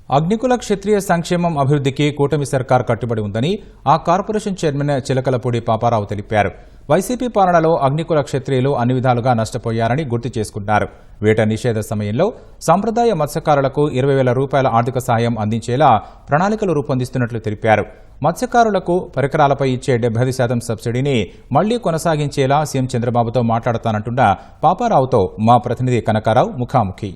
అగ్నికుల క్షత్రియ సంక్షేమం అభివృద్ధికి కూటమి సర్కార్ కట్టుబడి ఉందని ఆ కార్పొరేషన్ చైర్మన్ చిలకలపూడి పాపారావు తెలిపారు. వైసీపీ పాలనలో అగ్నికుల క్షత్రియులు అన్ని విధాలుగా నష్టపోయారని గుర్తు చేసుకున్నారు. వేట నిషేధ సమయంలో సంప్రదాయ మత్స్యకారులకు 20,000 రూపాయల ఆర్థిక సాయం అందించేలా ప్రణాళికలు రూపొందిస్తున్నట్లు తెలిపారు. మత్స్యకారులకు పరికరాలపై ఇచ్చే 70% సబ్సిడీని మళ్లీ కొనసాగించేలా సీఎం చంద్రబాబుతో మాట్లాడతానంటున్న పాపారావుతో మా ప్రతినిధి కనకారావు ముఖాముఖి.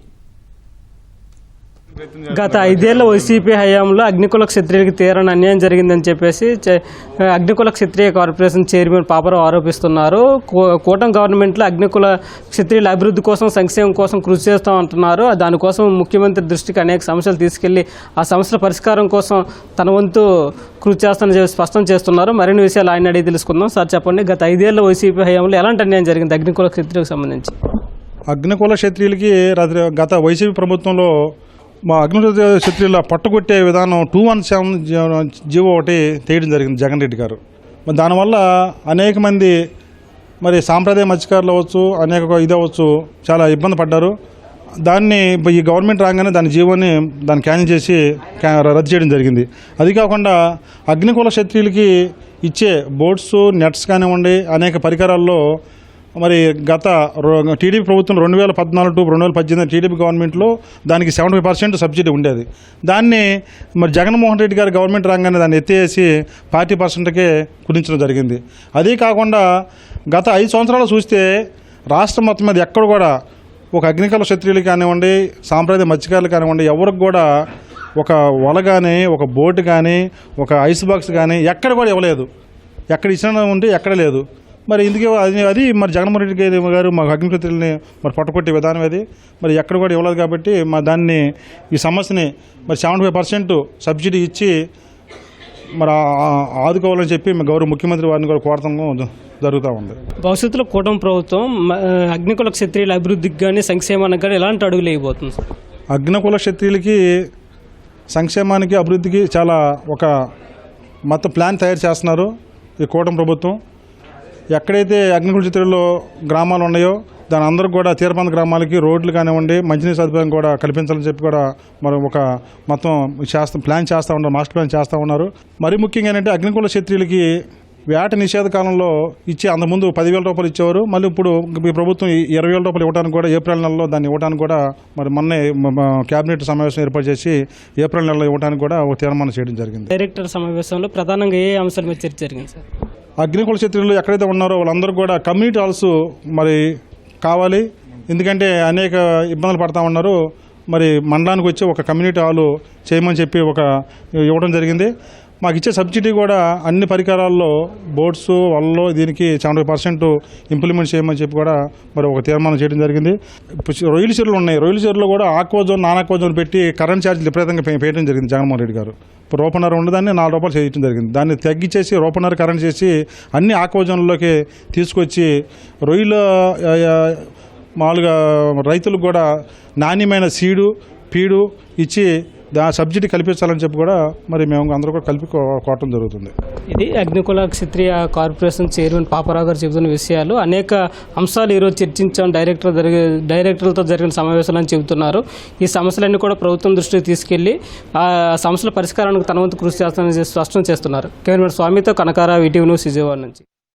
గత 5 ఏళ్ల వైసీపీ హయాంలో అగ్నికుల క్షత్రియులకు తీరని అన్యాయం జరిగిందని చెప్పేసి అగ్నికుల క్షత్రియ కార్పొరేషన్ చైర్మన్ పాపారావు ఆరోపిస్తున్నారు. కూటమి గవర్నమెంట్లో అగ్నికుల క్షత్రియుల అభివృద్ధి కోసం, సంక్షేమం కోసం కృషి చేస్తామంటున్నారు. దానికోసం ముఖ్యమంత్రి దృష్టికి అనేక సమస్యలు తీసుకెళ్లి ఆ సమస్యల పరిష్కారం కోసం తన వంతు కృషి చేస్తానని స్పష్టం చేస్తున్నారు. మరిన్ని విషయాలు ఆయన అడిగి తెలుసుకుందాం. సార్ చెప్పండి, గత 5 ఏళ్ల వైసీపీ హయాంలో ఎలాంటి అన్యాయం జరిగింది అగ్నికుల క్షత్రియులకు సంబంధించి? అగ్నికుల క్షత్రియులకి గత వైసీపీ ప్రభుత్వంలో మా అగ్నికుల క్షత్రియుల పట్టుకొట్టే విధానం 217 జీవో ఒకటి తీయడం జరిగింది జగన్ రెడ్డి గారు. దానివల్ల అనేక మంది మరి సాంప్రదాయ మత్స్యకారులు అవ్వచ్చు, అనేక ఇది అవ్వచ్చు, చాలా ఇబ్బంది పడ్డారు. దాన్ని ఈ గవర్నమెంట్ రాగానే దాని జీవోని దాన్ని క్యాన్సిల్ చేసి రద్దు చేయడం జరిగింది. అది కాకుండా అగ్నికుల క్షత్రియులకి ఇచ్చే బోట్స్, నెట్స్ కానివ్వండి, అనేక పరికరాల్లో మరి గత టీడీపీ ప్రభుత్వం 2014 to 2018 టీడీపీ గవర్నమెంట్లో దానికి 70% సబ్సిడీ ఉండేది. దాన్ని మరి జగన్మోహన్ రెడ్డి గారి గవర్నమెంట్ రాగానే దాన్ని ఎత్తేసి 40%కే కుదించడం జరిగింది. అదే కాకుండా గత 5 సంవత్సరాలు చూస్తే రాష్ట్రం మొత్తం మీద ఎక్కడ కూడా ఒక అగ్నికుల క్షత్రియులు కానివ్వండి, సాంప్రదాయ మత్స్యకారులు కానివ్వండి, ఎవరికి కూడా ఒక వల కానీ, ఒక బోటు కానీ, ఒక ఐస్ బాక్స్ కానీ ఎక్కడ కూడా ఇవ్వలేదు. ఎక్కడ ఇచ్చిన ఉంటే ఎక్కడ లేదు. మరి ఇందుకే అది మరి జగన్మోహన్ రెడ్డి గారు మా అగ్నికులని మరి పట్టుకొట్టే విధానం అది మరి ఎక్కడ కూడా ఇవ్వలేదు. కాబట్టి మా దాన్ని ఈ సమస్యని మరి 75% సబ్సిడీ ఇచ్చి మరి ఆదుకోవాలని చెప్పి గౌరవ ముఖ్యమంత్రి వారిని కూడా కోరటం జరుగుతూ ఉంది. భవిష్యత్తులో కూటమి ప్రభుత్వం అగ్నికుల క్షత్రియుల అభివృద్ధికి కానీ, సంక్షేమానికి కానీ ఎలాంటి అడుగులు వేయబోతుంది? అగ్నికుల క్షత్రియులకి సంక్షేమానికి, అభివృద్ధికి చాలా ఒక మొత్తం ప్లాన్ తయారు చేస్తున్నారు ఈ కూటమి ప్రభుత్వం. ఎక్కడైతే అగ్నికుల క్షత్రియుల్లో గ్రామాలు ఉన్నాయో దాని అందరికి కూడా తీరప్రాంత గ్రామాలకి రోడ్లు కానివ్వండి, మంచినీటి సదుపాయం కూడా కల్పించాలని చెప్పి కూడా మరి ఒక మొత్తం ప్లాన్ చేస్తూ ఉన్నారు, మాస్టర్ ప్లాన్ చేస్తూ ఉన్నారు. మరి ముఖ్యంగా ఏంటంటే అగ్నికుల క్షత్రియులకి వేట నిషేధ కాలంలో ఇచ్చి అంతకుముందు 10,000 రూపాయలు ఇచ్చేవారు. మళ్ళీ ఇప్పుడు ఈ ప్రభుత్వం 20,000 రూపాయలు ఇవ్వడానికి కూడా ఏప్రిల్ నెలలో దాన్ని ఇవ్వడానికి కూడా మరి మొన్నే కేబినెట్ సమావేశం ఏర్పాటు చేసి ఏప్రిల్ నెలలో ఇవ్వడానికి కూడా ఒక తీర్మానం చేయడం జరిగింది. డైరెక్టర్ సమావేశంలో ప్రధానంగా ఏ అంశాల మీద చర్చ జరిగింది సార్? అగ్నికుల క్షత్రియులు ఎక్కడైతే ఉన్నారో వాళ్ళందరూ కూడా కమ్యూనిటీ హాల్స్ మరి కావాలి. ఎందుకంటే అనేక ఇబ్బందులు పడతా ఉన్నారు. మరి మండలానికి వచ్చి ఒక కమ్యూనిటీ హాలు చేయమని చెప్పి ఇవ్వడం జరిగింది. మాకు ఇచ్చే సబ్సిడీ కూడా అన్ని పరికరాల్లో బోట్స్, వలలో దీనికి 70% ఇంప్లిమెంట్ చేయమని చెప్పి కూడా మరి ఒక తీర్మానం చేయడం జరిగింది. రొయ్యల చెరువులు ఉన్నాయి. రొయ్యల చెరువులో కూడా aqua zone, non aqua zone పెట్టి కరెంట్ ఛార్జీలు విపరీతంగా వేయడం జరిగింది జగన్మోహన్ రెడ్డి గారు. ఇప్పుడు రూపన్నర ఉండదాన్ని 4 రూపాయలు చేయడం జరిగింది. దాన్ని తగ్గించేసి రూపన్నర కరెంట్ చేసి అన్ని ఆక్వా జోన్లలోకి తీసుకొచ్చి రొయ్యల మామూలుగా రైతులకు కూడా నాణ్యమైన సీడు, ఫీడు ఇచ్చి సబ్సిడీ కల్పించాలని చెప్పి కూడా మరి మేము అందరూ కూడా కలిపి కోరటం జరుగుతుంది. ఇది అగ్నికుల క్షత్రియ కార్పొరేషన్ చైర్మన్ పాపారావు గారు చెబుతున్న విషయాలు. అనేక అంశాలు ఈరోజు చర్చించాం డైరెక్టర్లతో జరిగిన సమావేశాలు అని చెబుతున్నారు. ఈ సమస్యలన్నీ కూడా ప్రభుత్వం దృష్టికి తీసుకెళ్లి ఆ సమస్యల పరిష్కారానికి తన వంతు కృషి చేస్తానని స్పష్టం చేస్తున్నారు. కెమెరామెన్ స్వామితో కనకారావు, ఈటీవీ న్యూస్, విజయవాడ నుంచి.